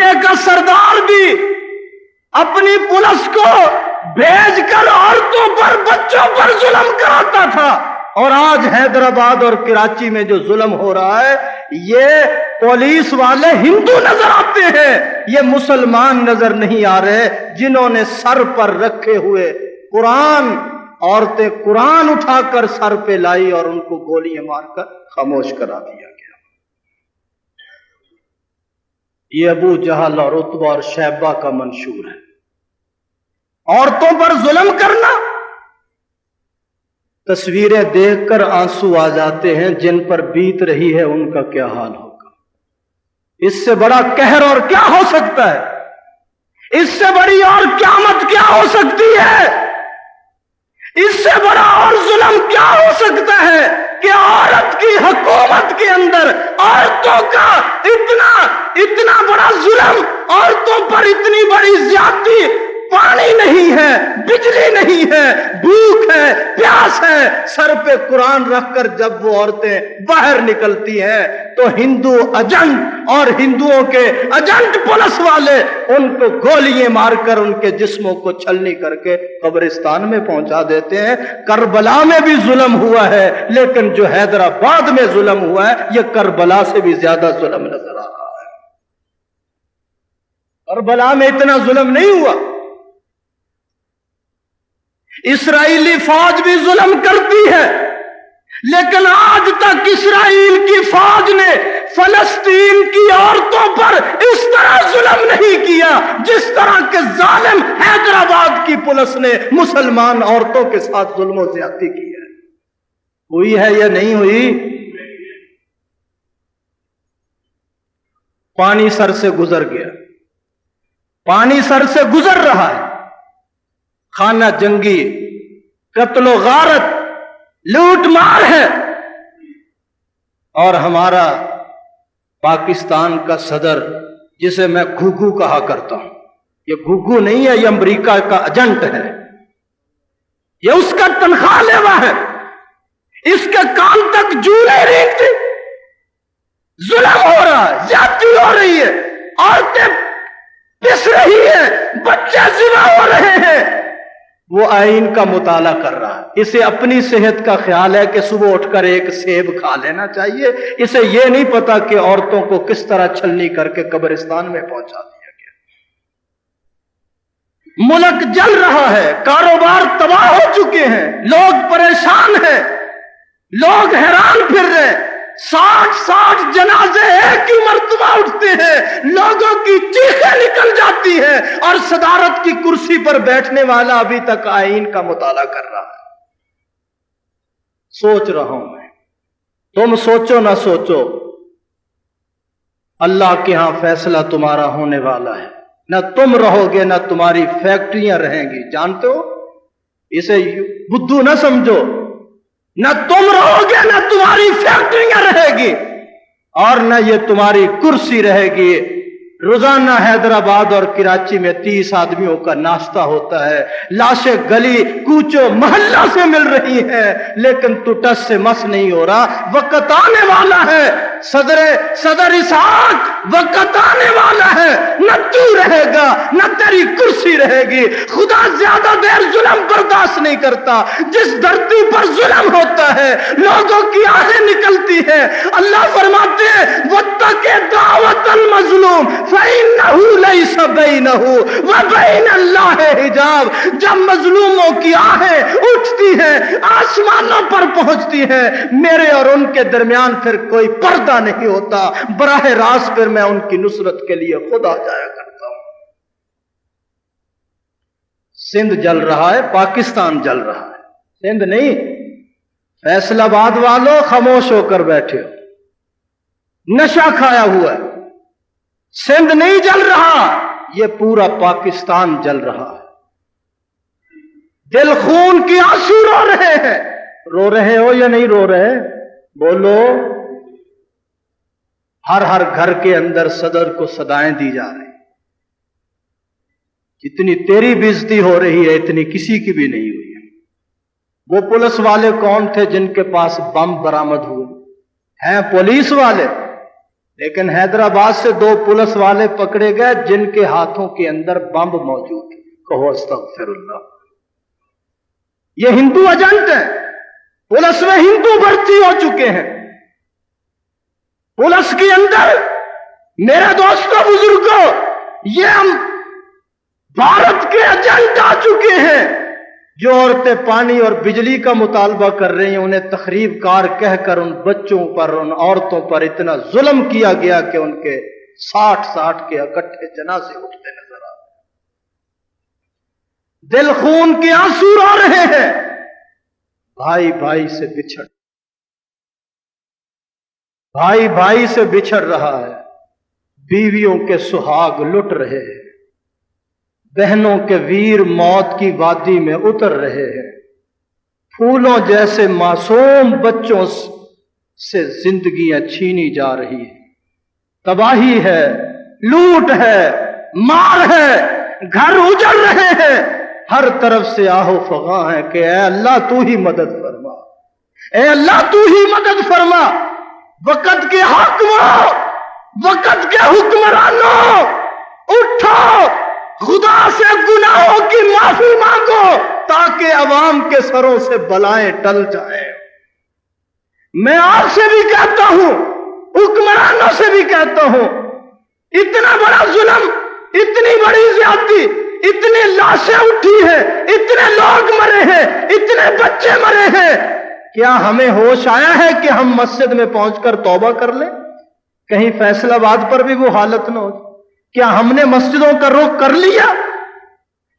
इलाके का सरदार भी अपनी पुलिस को भेजकर औरतों पर, बच्चों पर जुल्म कराता था। और आज हैदराबाद और कराची में जो जुल्म हो रहा है, ये पुलिस वाले हिंदू नजर आते हैं, ये मुसलमान नजर नहीं आ रहे, जिन्होंने सर पर रखे हुए कुरान, औरतें कुरान उठाकर सर पे लाई और उनको गोलियां मारकर खामोश करा दिया गया। ये अबू जहल और उतबा और शैबा का मंशूर है। औरतों पर जुल्म करना, तस्वीरें देखकर आंसू आ जाते हैं, जिन पर बीत रही है उनका क्या हाल होगा। इससे बड़ा कहर और क्या हो सकता है? इससे बड़ी और क़यामत क्या हो सकती है? इससे बड़ा और जुल्म क्या हो सकता है कि औरत की हुकूमत के अंदर औरतों का इतना बड़ा जुल्म, औरतों पर इतनी बड़ी ज्यादती। पानी नहीं है, बिजली नहीं है, भूख है, प्यास है, सर पे कुरान रखकर जब वो औरतें बाहर निकलती हैं तो हिंदू एजेंट और हिंदुओं के एजेंट पुलिस वाले उनको गोलियां मारकर उनके जिस्मों को छलनी करके कब्रिस्तान में पहुंचा देते हैं। करबला में भी जुल्म हुआ है, लेकिन जो हैदराबाद में जुल्म हुआ है, यह करबला से भी ज्यादा जुल्म नजर आ रहा है। करबला में इतना जुल्म नहीं हुआ। इस्राएली फौज भी जुल्म करती है, लेकिन आज तक इस्राएल की फौज ने फलस्तीन की औरतों पर इस तरह जुल्म नहीं किया जिस तरह के जालिम हैदराबाद की पुलिस ने मुसलमान औरतों के साथ जुल्म ज्यादती की है। हुई है या नहीं हुई? पानी सर से गुजर गया, पानी सर से गुजर रहा है। खाना जंगी, कत्लो गारत, लूट मार है। और हमारा पाकिस्तान का सदर, जिसे मैं घुघू कहा करता हूं, ये घुघू नहीं है, ये अमेरिका का एजेंट है, ये उसका तनख्वाह लेवा है। इसके कान तक जूले रेंगते, जुल्म हो रहा है, ज्यादती हो रही है, औरतें पिस रही है, बच्चे जिना हो रहे हैं। वो आईन का मुताला कर रहा है। इसे अपनी सेहत का ख्याल है कि सुबह उठकर एक सेब खा लेना चाहिए। इसे ये नहीं पता कि औरतों को किस तरह छलनी करके कब्रिस्तान में पहुंचा दिया गया। मुल्क जल रहा है, कारोबार तबाह हो चुके हैं, लोग परेशान हैं, लोग हैरान फिर रहे हैं। 60 जनाजे एक ही मर्तबा उठते हैं, लोगों की चीखें निकल जाती हैं, और सदारत की कुर्सी पर बैठने वाला अभी तक आईन का मुताला कर रहा है। सोच रहा हूं मैं, तुम सोचो ना सोचो, अल्लाह के यहां फैसला तुम्हारा होने वाला है। ना तुम रहोगे, ना तुम्हारी फैक्ट्रियां रहेंगी। जानते हो, इसे बुद्धू ना समझो। न तुम रहोगे, न तुम्हारी फैक्ट्रियां रहेगी, और न ये तुम्हारी कुर्सी रहेगी। रोजाना हैदराबाद और कराची में 30 आदमियों का नाश्ता होता है, लाशें गली कूचो मोहल्ला से मिल रही हैं, लेकिन तू टस से मस नहीं हो रहा। वक्त आने वाला है सदर इसहाक, वक्त आने वाला है, न तू रहेगा न तेरी कुर्सी रहेगी। खुदा ज्यादा देर जुल्म बर्दाश्त नहीं करता। जिस धरती पर जुल्म होता है, लोगों की आहें निकलती है। अल्लाह फरमाते हैं, वत्तक़ि दावतल मज़लूम फ़इन्नहु लैसा बैनहु व बैन अल्लाह हिजाब। जब मजलूमों की आहें उठती हैं, आसमानों पर पहुंचती हैं, मेरे और उनके दरमियान फिर कोई पर्दा नहीं होता। बराह रास्त फिर मैं उनकी नुसरत के लिए खुद आ जाया करता हूं। सिंध जल रहा है, पाकिस्तान जल रहा है, सिंध नहीं। फैसलाबाद वालों खामोश होकर बैठे हो, नशा खाया हुआ है। सिंध नहीं जल रहा, ये पूरा पाकिस्तान जल रहा है। दिल खून की आंसू रो रहे हैं। रो रहे हो या नहीं रो रहे? बोलो। हर घर के अंदर सदर को सदाएं दी जा रही। जितनी तेरी बेइज्जती हो रही है, इतनी किसी की भी नहीं हुई है। वो पुलिस वाले कौन थे जिनके पास बम बरामद हुए हैं? पुलिस वाले। لیکن حیدرآباد سے 2 पुलिस वाले पकड़े गए जिनके हाथों के अंदर बम मौजूद है। कहो अस्तगफिरुल्लाह। ये हिंदू एजेंट है, पुलिस में हिंदू भर्ती हो चुके हैं। पुलिस के अंदर मेरे दोस्तों बुजुर्गों, ये हम भारत के एजेंट आ चुके हैं। जो औरतें पानी और बिजली का मुतालबा कर रही हैं, उन्हें तखरीबकार कहकर उन बच्चों पर, उन औरतों पर इतना जुल्म किया गया कि उनके 60 के इकट्ठे जनाजे उठते नजर आ रहे। दिल खून के आंसू रो रहे हैं। भाई भाई से बिछड़ रहा है। बीवियों के सुहाग लुट रहे हैं। बहनों के वीर मौत की वादी में उतर रहे हैं। फूलों जैसे मासूम बच्चों से जिंदगियां छीनी जा रही है। तबाही है, लूट है, मार है, घर उजड़ रहे हैं। हर तरफ से आहो फगा है कि ऐ अल्लाह तू ही मदद फरमा, ऐ अल्लाह तू ही मदद फरमा। वक़्त के हाकिमों, वक़्त के हुक्मरानों, उठो, खुदा से गुनाहों की माफी मांगो ताकि अवाम के सरों से बलाएं टल जाएं। मैं आपसे भी कहता हूं, हुक्मरानों से भी कहता हूं, इतना बड़ा जुल्म, इतनी बड़ी ज्यादती, इतनी लाशें उठी हैं, इतने लोग मरे हैं, इतने बच्चे मरे हैं। क्या हमें होश आया है कि हम मस्जिद में पहुंचकर तौबा कर लें? कहीं फैसलाबाद पर भी वो हालत न हो। क्या हमने मस्जिदों का रुख कर लिया?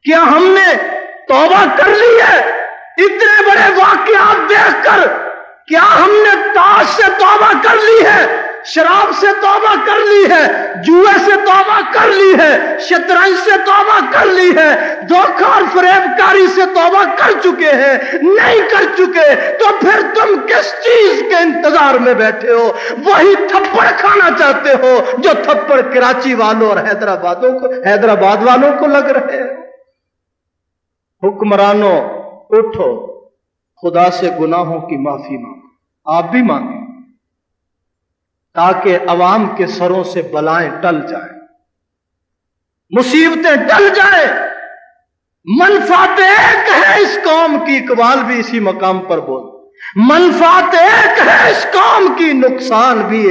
क्या हमने तौबा कर ली है? इतने बड़े वाकयात देखकर क्या हमने ताश से तौबा कर ली है, शराब से तौबा कर ली है, जुए से तौबा कर ली है, शतरंज से तौबा कर ली है, धोखा और फरेबकारी से तौबा कर चुके हैं? नहीं कर चुके तो फिर तुम किस चीज के इंतजार में बैठे हो? वही थप्पड़ खाना चाहते हो जो थप्पड़ कराची वालों और हैदराबाद वालों को लग रहे हैं। हुक्मरानों उठो, खुदा से गुनाहों की माफी मांगो। आप भी मांगे ताकि अवाम के सरों से बलाएं टल जाएं, मुसीबतें टल जाएं। मनफात एक है इस कौम की, इकबाल भी इसी मकाम पर बोल, मनफात एक है इस कौम की, नुकसान भी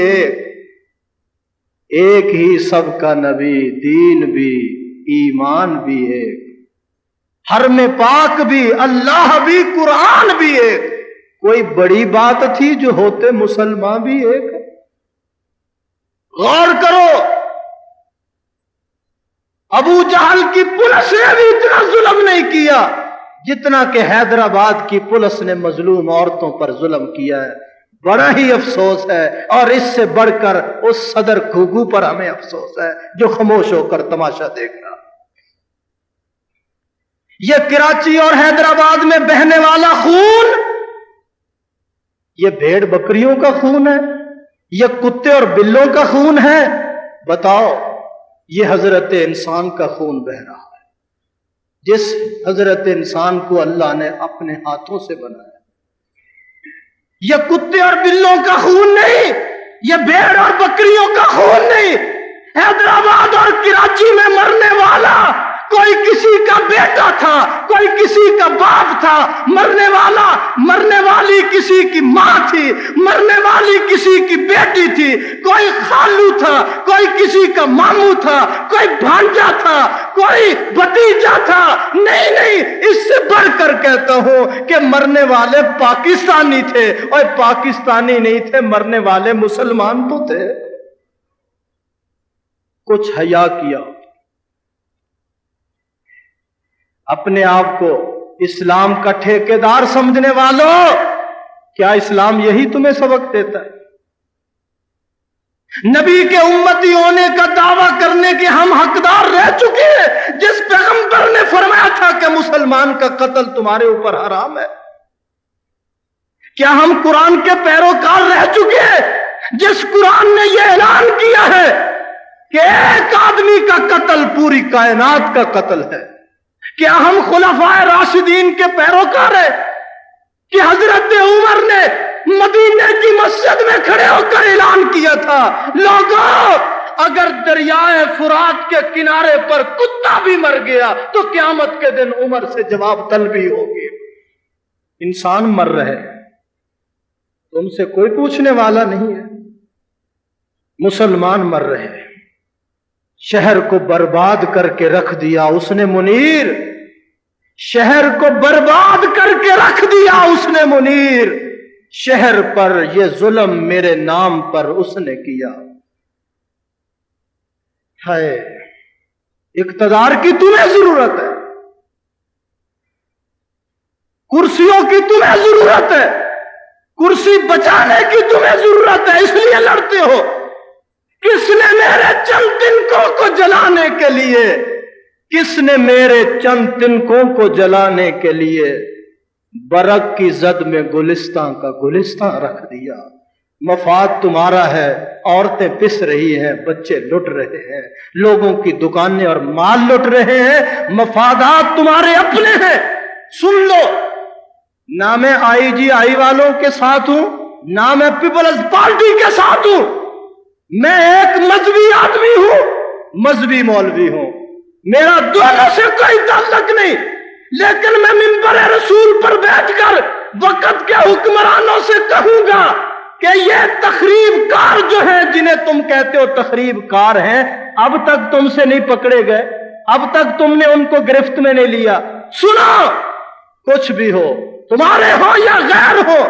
एक ही सबका नबी, दीन भी, ईमान भी एक, हरम पाक भी, अल्लाह भी, कुरान भी एक। कोई बड़ी बात थी जो होते मुसलमान भी एक? गौर करो, अबू जहल की पुलिस ने भी इतना जुल्म नहीं किया जितना कि हैदराबाद की पुलिस ने मजलूम औरतों पर जुल्म किया है। बड़ा ही अफसोस है, और इससे बढ़कर उस सदर घुघू पर हमें अफसोस है जो खामोश होकर तमाशा देख रहा। यह कराची और हैदराबाद में बहने वाला खून, यह भेड़ बकरियों का खून है, यह कुत्ते और बिल्लों का खून है? बताओ, यह हजरत इंसान का खून बह रहा है, जिस हजरत इंसान को अल्लाह ने अपने हाथों से बनाया। यह कुत्ते और बिल्लों का खून नहीं, यह भेड़ और बकरियों का खून नहीं। हैदराबाद और कराची में मरने वाला कोई किसी का बेटा था, कोई किसी का बाप था, मरने वाली किसी की मां थी, मरने वाली किसी की बेटी थी, कोई खालू था, कोई किसी का मामू था, कोई भांजा था, कोई भतीजा था। नहीं नहीं, इससे बढ़कर कहता हूं कि मरने वाले पाकिस्तानी थे, और पाकिस्तानी नहीं थे, मरने वाले मुसलमान तो थे। कुछ हया किया, अपने आप को इस्लाम का ठेकेदार समझने वालों, क्या इस्लाम यही तुम्हें सबक देता है? नबी के उम्मती होने का दावा करने के हम हकदार रह चुके हैं, जिस पैगंबर ने फरमाया था कि मुसलमान का कत्ल तुम्हारे ऊपर हराम है। क्या हम कुरान के पैरोकार रह चुके हैं, जिस कुरान ने यह ऐलान किया है कि एक आदमी का कत्ल पूरी कायनात का कत्ल है? क्या हम खुलफाए राशिदीन के पैरोकार हैं कि हजरत उमर ने मदीने की मस्जिद में खड़े होकर ऐलान किया था, लोगों अगर दरियाए फुरात के किनारे पर कुत्ता भी मर गया तो क़यामत के दिन उमर से जवाब तलबी होगी। इंसान मर रहे, तुमसे कोई पूछने वाला नहीं है। मुसलमान मर रहे, शहर को बर्बाद करके रख दिया उसने मुनीर, शहर को बर्बाद करके रख दिया उसने मुनीर, शहर पर ये जुल्म मेरे नाम पर उसने किया। है इक़्तिदार की तुम्हें जरूरत है, कुर्सियों की तुम्हें जरूरत है, कुर्सी बचाने की तुम्हें जरूरत है, इसलिए लड़ते हो। किसने मेरे चंद तिनकों को जलाने के लिए, किसने मेरे चंद तिनकों को जलाने के लिए बरक की जद में गुलिस्तां का गुलिस्तां रख दिया। मफाद तुम्हारा है, औरतें पिस रही हैं, बच्चे लुट रहे हैं, लोगों की दुकानें और माल लुट रहे हैं, मफादात तुम्हारे अपने हैं। सुन लो, ना मैं IGI वालों के साथ हूं, ना मैं पीपल्स पार्टी के साथ हूं, मैं एक मजहबी आदमी हूं, मजहबी मौलवी हूं, मेरा दोनों से कोई ताल्लुक नहीं। लेकिन मैं मिंबर रसूल पर बैठकर वक्त के हुक्मरानों से कहूंगा कि ये तखरीबकार जो है, जिन्हें तुम कहते हो तखरीबकार हैं, अब तक तुमसे नहीं पकड़े गए, अब तक तुमने उनको गिरफ्त में नहीं लिया। सुनो, कुछ भी हो, तुम्हारे हो या गैर हो,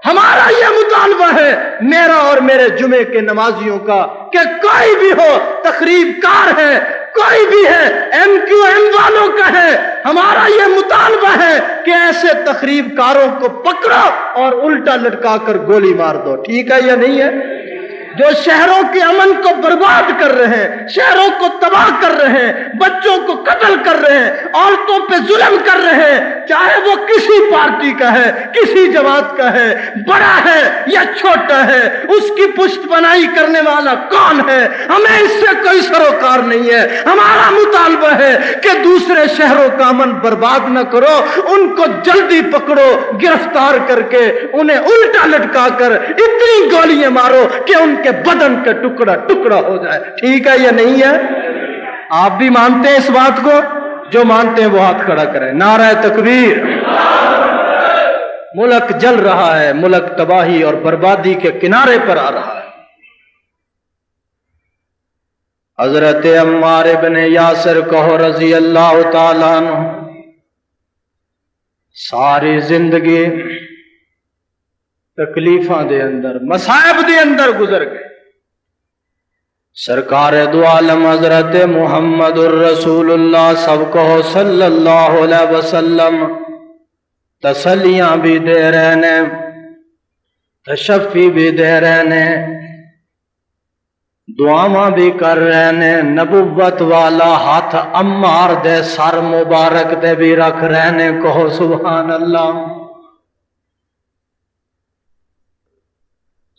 हमारा यह मुतालबा है, मेरा और मेरे जुमे के नमाजियों का, कि कोई भी हो तखरीबकार है, कोई भी है, MQM वालों का है, हमारा यह मुतालबा है कि ऐसे तखरीबकारों को पकड़ो और उल्टा लटका कर गोली मार दो। ठीक है या नहीं है? जो शहरों के अमन को बर्बाद कर रहे हैं, शहरों को तबाह कर रहे हैं, बच्चों को कत्ल कर रहे हैं, औरतों पे जुल्म कर रहे हैं, चाहे वो किसी पार्टी का है, किसी जमात का है, बड़ा है या छोटा है, उसकी पुष्ट बनाई करने वाला कौन है, हमें इससे कोई सरोकार नहीं है। हमारा मुतालबा है कि दूसरे शहरों का अमन बर्बाद न करो, उनको जल्दी पकड़ो, गिरफ्तार करके उन्हें उल्टा लटका कर इतनी गोलियां मारो कि उनके बदन का टुकड़ा टुकड़ा हो जाए। ठीक है या नहीं है? आप भी मानते हैं इस बात को? जो मानते हैं वो हाथ खड़ा करें। नारा तकबीर। मुल्क जल रहा है, मुल्क तबाही और बर्बादी के किनारे पर आ रहा है। हजरत अम्मार इब्न यासिर कहो रजी अल्लाह तआला अन्हु, सारी जिंदगी तकलीफां दे अंदर, मसाइब दे अंदर गुजर गए। सरकार दो आलम हजरत मुहम्मदुर रसूलुल्लाह सब कहो सल्लल्लाहु अलैहि वसल्लम तसल्लियां भी दे रहे ने, तशफ़ी भी दे रहे ने, दुआवां भी कर रहे ने, नबुव्वत वाला हाथ अम्मार दे सर मुबारक दे भी रख रहे ने। कहो सुभान अल्लाह।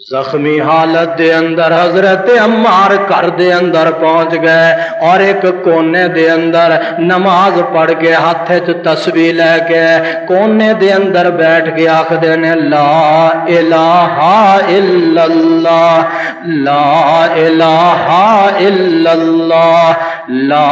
जख्मी हालत दे अंदर हजरत अम्मार घर दे अंदर पहुंच गए और एक कोने दे अंदर नमाज पढ़ के हाथ च तस्बीह लेके कोने दे अंदर बैठ के आखदे ने ला इलाहा इल्लल्लाह, ला इलाहा इल्लल्लाह, ला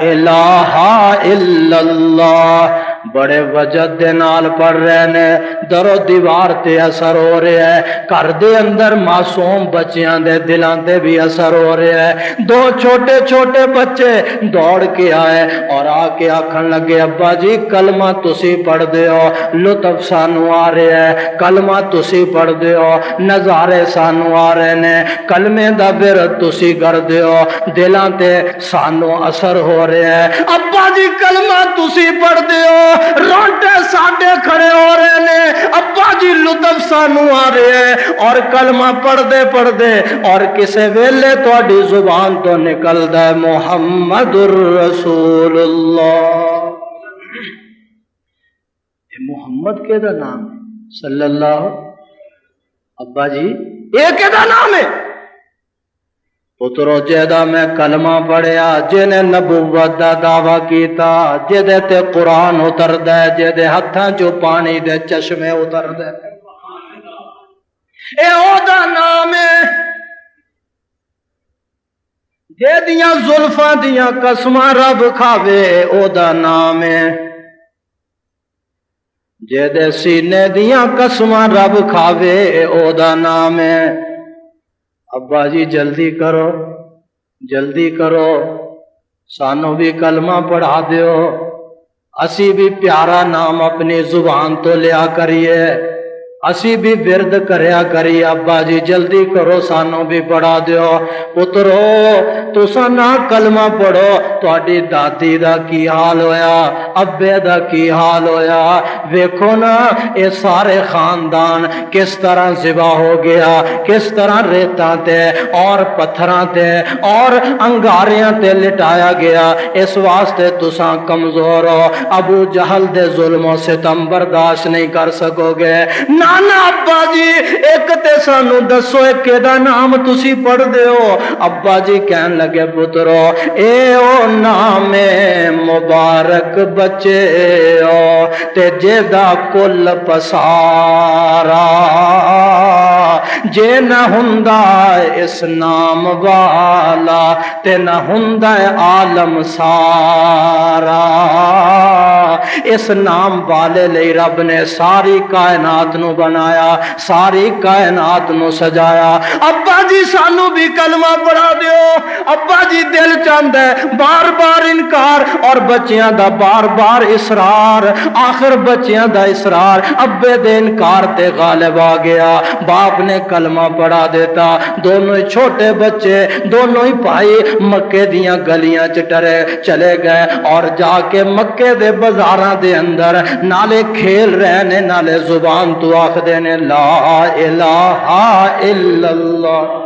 इलाहा इल्लल्लाह। बड़े वजद दे नाल पढ़ रहे ने, दरो दीवार ते असर हो रहा है, घर दे अंदर मासूम बच्चियां दे दिलां ते भी असर हो रहा है। दो छोटे छोटे बच्चे दौड़ के आए और आके आखन लगे अब्बा जी कलमा तुसी पढ़ दे हो, लुत्फ सानू आ रहा है, कलमा तुसी पढ़ दे हो, नजारे सानू आ रहे ने, कलमे दा विरद तुसी कर दे हो, दिलां ते सानू असर हो रहा है। अब्बा जी कलमा तुसी पढ़ दे हो, रोटे साडे खड़े हो रहे ने, अब्बा जी लुत्फ सानू आ रहे हैं। और कलमा पढ़दे पढ़दे और किसे वेले तुहाडी जुबान तो निकलदा है मुहम्मदुर रसूलुल्लाह। मुहम्मद केदा नाम है सल्लल्लाहु, अब्बा जी ये केदा नाम है? पुत्रो जेदा मैं कलमा पढ़िया, जिन्हें नबुव्वत दा दावा कीता, जेदे ते कुरान उतरदा है, जेदे हत्थां चों पानी दे चश्मे उतरदे, اے اودا نام ہے جے دیاں زلفاں دیاں قسماں رب کھاوے اودا نام ہے جے دے سینے دیاں قسماں رب کھاوے اودا نام ہے ابا جی جلدی کرو سانو بھی کلمہ پڑھا دیو اسی بھی پیارا نام اپنی زبان تو لیا کریے اسی بھی ورد کریا کریے ابا جی جلدی کرو سانو بھی پڑھا دیو پترو تساں نہ کلمہ پڑھو تہاڈی دادی دا کی حال ہویا ابے دا کی حال ہویا ویکھو نا اے سارے خاندان کس طرح ذبح ہو گیا کس طرح ریتاں تے اور پتھراں تے اور انگاریاں تے لٹایا گیا اس واسطے تساں کمزور ہو ابو جہل دے ظلم و ستم برداشت نہیں کر سکو گے نانا ابا جی ایک تے سانو دسو ایک دا نام تسی پڑھ دیو ابا جی کہن لگے پترو اے او نام مبارک بچے او تے جیدا کل پسارا جے نہ ہوندا اس نام والا تے نہ ہوندا عالم سارا اس نام والے لئی رب نے ساری کائنات نو بنایا ساری کائنات نو سجایا ابا جی سانو بھی کلمہ پڑھا دیو ابا جی دل چاہندا ہے بار بار انکار اور بچیاں دا بار بار اصرار آخر بچیاں دا اصرار ابے دے انکار تے غالب آ گیا باپ نے کلمہ پڑھا دیتا دونوں ہی چھوٹے بچے دونوں ہی بھائی مکے دیاں گلیاں چٹرے چلے گئے اور جا کے مکے دے بازاراں دے اندر نالے کھیل رہے نے نالے زبان تو آخ دینے لا الہ الا اللہ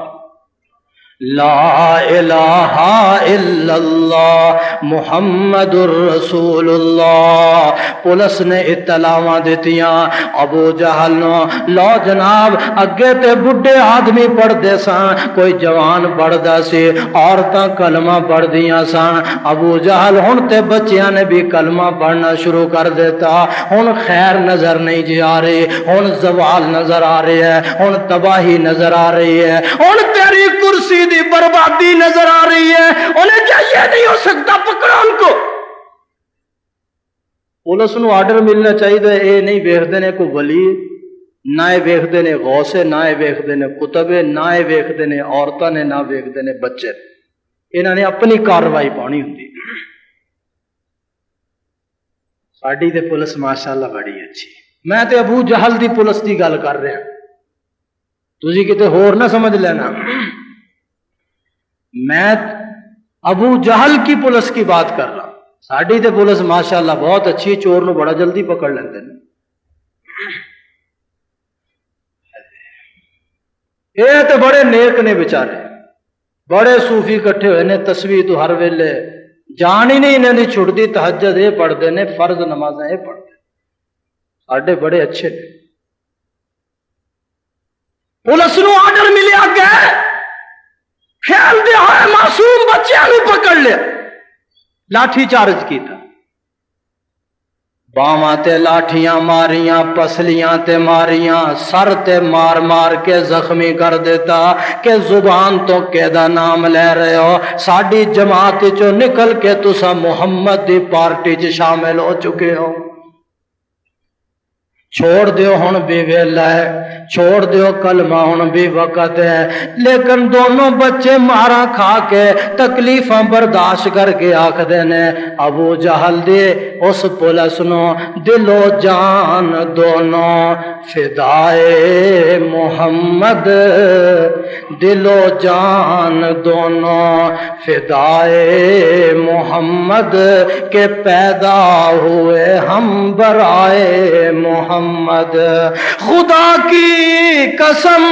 لا الہ الا اللہ محمد الرسول اللہ پولیس نے اطلاعاں دیتیاں ابو جہل نو لو جناب اگے تے بڈھے آدمی پڑھ دے سان کوئی جوان پڑھ دا سی عورتاں کلمہ پڑھ دیاں سان ابو جہل ہن تے بچیاں نے بھی کلمہ پڑھنا شروع کر دیتا ہن خیر نظر نہیں جی آ رہی ہن زوال نظر آ رہی ہے ہن تباہی نظر آ رہی ہے ہن تیری کرسی دی بربادی نظر آ رہی ہے انہیں کیا یہ نہیں ہو سکتا پکڑا ان کو پولیس نو آرڈر ملنا چاہیے اے نہیں ویکھدے نے کوئی ولی نہ ویکھدے نے غوث نہ ویکھدے نے کتب نہ ویکھدے نے عورتاں نے نہ ویکھدے نے بچے انہاں نے اپنی کاروائی پانی ہوندی ساڈی تے پولیس ماشاءاللہ بڑی اچھی میں تے ابو جہل دی پولیس دی گل کر رہا تسی کتے ہور نہ سمجھ لینا میں ابو جہل کی پولیس کی بات کر رہا ہوں ساڈی تے پولیس ماشاءاللہ بہت اچھی چور نو بڑا جلدی پکڑ لیندے نے یہ تے بڑے نیک نے بیچارے بڑے صوفی کٹھے ہوئے نے تسبیح تو ہر ویلے جان ہی نہیں انہاں دی چھٹدی تہجد یہ پڑھتے نے فرض نمازاں یہ پڑھتے ساڈے بڑے اچھے نے پولیس نو آرڈر ملیا کہ خیال دے ہوئے معصوم بچیاں نو پکڑ لیا لاٹھی چارج کیتا باواں تے لاٹھیاں ماریاں پسلیاں تے ماریاں سر تے مار مار کے زخمی کر دیتا کہ زبان تو کیدا نام لے رہے ہو ساڈی جماعت چوں نکل کے تسا محمد دی پارٹی چ شامل ہو چکے ہو چھوڑ دیو ہن بھی ویلا ہے چھوڑ دیو کلمہ ہن بھی وقت ہے لیکن دونوں بچے مارا کھا کے تکلیفاں برداشت کر کے آکھدے نے ابو جہل دے اس پولیس نو دل و جان دونوں فدائے محمد دل و جان دونوں فدائے محمد کے پیدا ہوئے ہم برائے محمد خدا کی قسم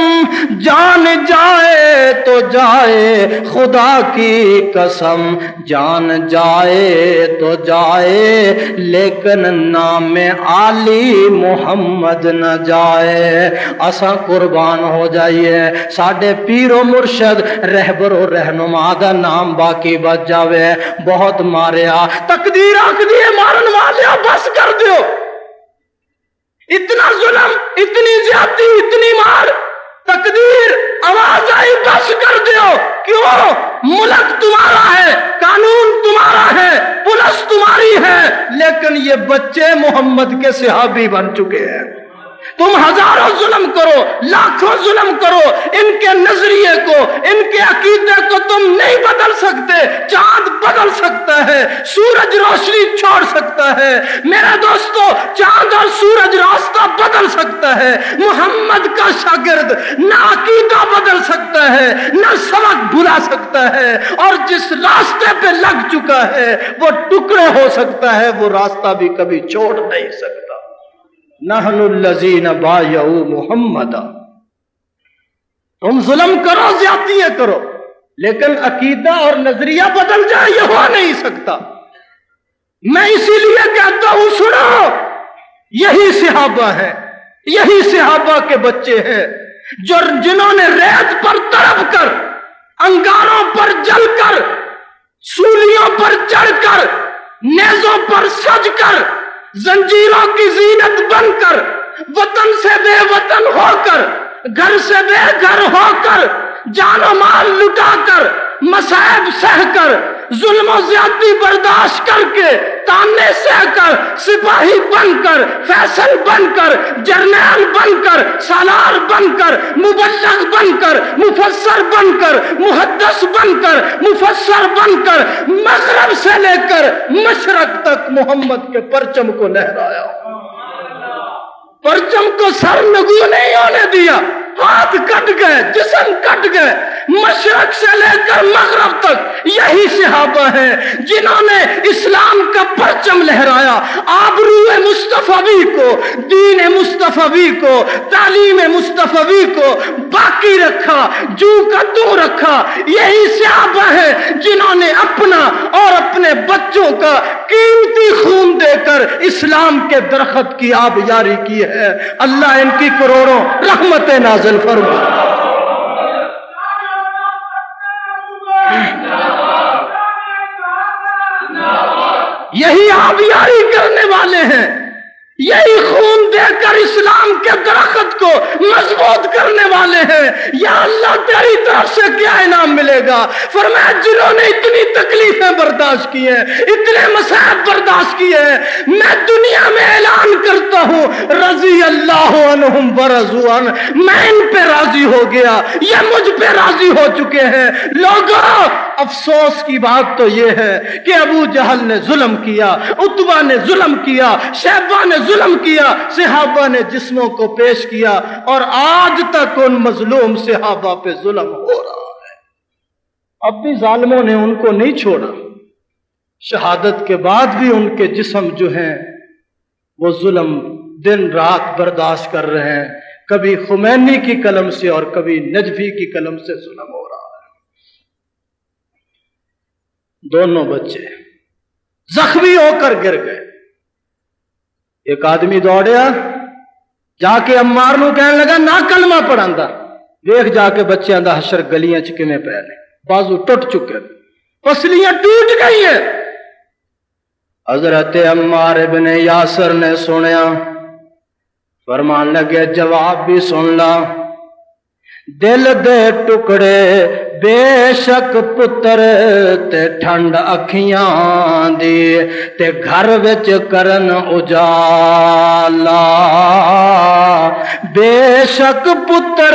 جان جائے تو جائے خدا کی قسم جان جائے تو جائے لیکن نام علی محمد نہ جائے اساں قربان ہو جائیے ساڈے پیر و مرشد رہبر و رہنما دا نام باقی بچ جاوے بہت ماریا تقدیر آکھ دیے مارن والیا بس کر دیو اتنا ظلم اتنی زیادتی اتنی مار तकदीर आवाज आई बस कर दो। क्यों? मुल्क तुम्हारा है, कानून तुम्हारा है, पुलिस तुम्हारी है, लेकिन ये बच्चे मोहम्मद के सहाबी बन चुके हैं। तुम हजारों जुल्म करो, लाखों जुल्म करो, इनके नजरिए को, इनके अकीदे को तुम नहीं बदल सकते। चांद बदल सकता है, सूरज रोशनी छोड़ सकता है। मेरे दोस्तों, चांद और सूरज रास्ता बदल सकता है। मोहम्मद का शागिर्द ना अकीदा बदल सकता है, ना सबक भुला सकता है, और जिस रास्ते पे लग चुका है वो टुकड़े हो सकता है, वो रास्ता भी कभी छोड़ नहीं सकता। नहनुल्लज़ीन बायऊ मुहम्मदा। तुम जुल्म करो, ज्यादतियां करो, लेकिन अकीदा और नजरिया बदल जाए, ये हो नहीं सकता। मैं इसीलिए कहता हूं, सुनो, यही सहाबा है, यही सहाबा के बच्चे हैं जो जिन्होंने रेत पर तड़प कर, अंगारों पर जलकर, सूलियों पर चढ़कर, नेजों पर सजकर, जंजीरों की जीनत बनकर, वतन से बेवतन होकर, घर से बेघर होकर, जानो माल लुटाकर, मसाइब सहकर, जुल्म ज्यादती बर्दाश्त करके, ताने सहकर, सिपाही बनकर, फैसल बनकर, जर्नैल बनकर, सालार बनकर, मुबल्लिग बनकर, मुफस्सर बनकर, मुहद्दिस बनकर, मुफस्सर बनकर, मगरब से लेकर मशरक तक मोहम्मद के परचम को लहराया। परचम को सरनगू नहीं होने दिया। हाथ कट गए, जिस्म कट गए, मशरक से लेकर मगरब तक यही सहाबा हैं जिन्होंने इस्लाम का परचम लहराया। आबरूए मुस्तफवी को, दीन मुस्तफवी को, तालीम मुस्तफवी को बाकी रखा, जू का तू रखा। यही सहाबा है जिन्होंने अपना और अपने बच्चों का कीमती खून देकर इस्लाम के दरख्त की आबयारी की है। अल्लाह इनकी करोड़ों रहमतें नाज़िल फरमा। यही आबियारी करने वाले हैं, यही खून देकर इस्लाम के दरख्त को मजबूत करने वाले हैं। या अल्लाह तेरी तरफ से क्या इनाम मिलेगा? फरमाया जिन्होंने इतनी तकलीफें बर्दाश्त की हैं, इतने मसाइब बर्दाश्त किए हैं, मैं दुनिया में ऐलान करता हूं, रजी अल्लाह अन्हुम व रज़ू अन, मैं इन पे राजी हो गया, ये मुझ पे राजी हो चुके हैं। लोगों, अफसोस की बात तो ये है कि अबू जहल ने जुल्म किया, उतबा ने जुल्म किया, शैबा ने जुल्म किया, सहाबा ने जिस्मों को पेश किया, और आज तक उन मजलूम सहाबा पे जुल्म हो रहा है। अब भी जालिमों ने उनको नहीं छोड़ा। शहादत के बाद भी उनके जिस्म जो हैं वो जुल्म दिन रात बर्दाश्त कर रहे हैं। कभी खुमैनी की कलम से और कभी नजफी की कलम से जुल्म हो रहा है। दोनों बच्चे जख्मी होकर गिर गए। एक आदमी दौड़िया जाके अम्मार नूं कहन लगा ना कलमा पढ़ांदा। वेख जाके बच्चों का हशर गलियां च किवें पै ने, बाजू टुट चुके, पसलियां टूट गई है। हजरत अम्मार इब्ने यासर ने सुनिया, फरमान लगे जवाब भी सुन ला। दिल दे टुकड़े बेशक पुत्र ते ठंड अखियां दी, ते घर विच करन उजाला। बेशक पुत्र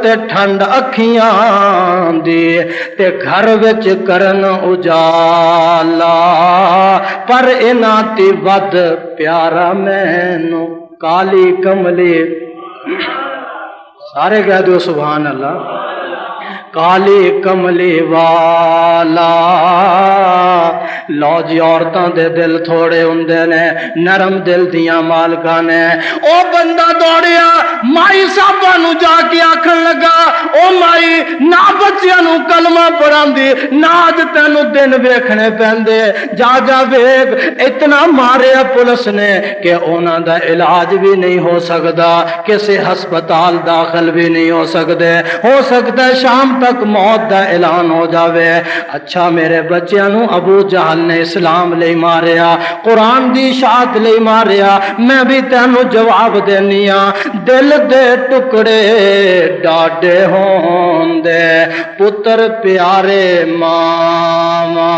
ते ठंड अखियां दी, ते घर विच करन उजाला। पर इन्हां ती वध प्यारा मैनू काली कमली, सारे कह दो सुभान अल्लाह। काली कमली वाला। लो जी, औरतां दे दिल थोड़े हुंदे ने, नरम दिल दियां मालकां ने। ओ बंदा दौड़िया माई साहबा नूं जाके आखन लगा, ओ माई ना बच्चियां नूं कलमा पढ़ांदी, ना अज तैनूं दिन वेखणे पैंदे, जा जा वेख। इतना मारिया पुलिस ने कि उन्हां दा इलाज भी नहीं हो सकदा, किसी हस्पताल दाखिल भी नहीं हो सकते। हो सकता है शाम तक मौत का ऐलान हो जावे। अच्छा मेरे बच्चों नूं अबू जहल لال نے اسلام لے ماریا، قرآن دی اشاعت لے ماریا، میں بھی تینوں جواب دینیا، دل دے ٹکڑے ڈاڈے ہون دے پتر پیارے ماما،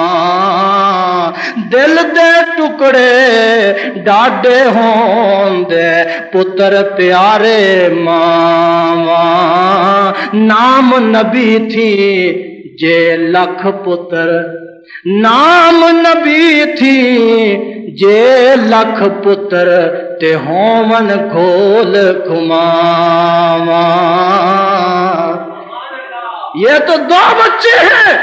دل دے ٹکڑے ڈاڈے ہون دے پتر پیارے ماما، نام نبی تھی جے لکھ پتر، نام نبی تھی جے لکھ پتر تے ہومن گھول گھماوا۔ یہ تو 2 بچے ہیں،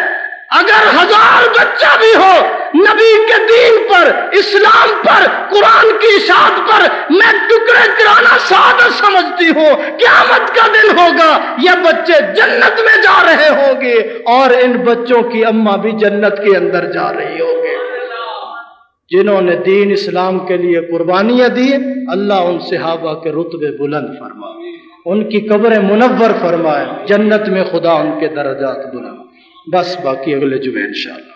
اگر 1000 بچہ بھی ہو نبی کے دین پر، اسلام پر، قرآن کی اشاعت پر میں ٹکڑے کرانا سعادت سمجھتی ہوں۔ قیامت کا دن ہوگا، یہ بچے جنت میں جا رہے ہوں گے اور ان بچوں کی اماں بھی جنت کے اندر جا رہی ہوگی۔ جنہوں نے دین اسلام کے لیے قربانیاں دی، اللہ ان صحابہ کے رتبے بلند فرمائے، ان کی قبریں منور فرمائے، جنت میں خدا ان کے درجات بلند۔ بس باقی اگلے جمعے انشاءاللہ۔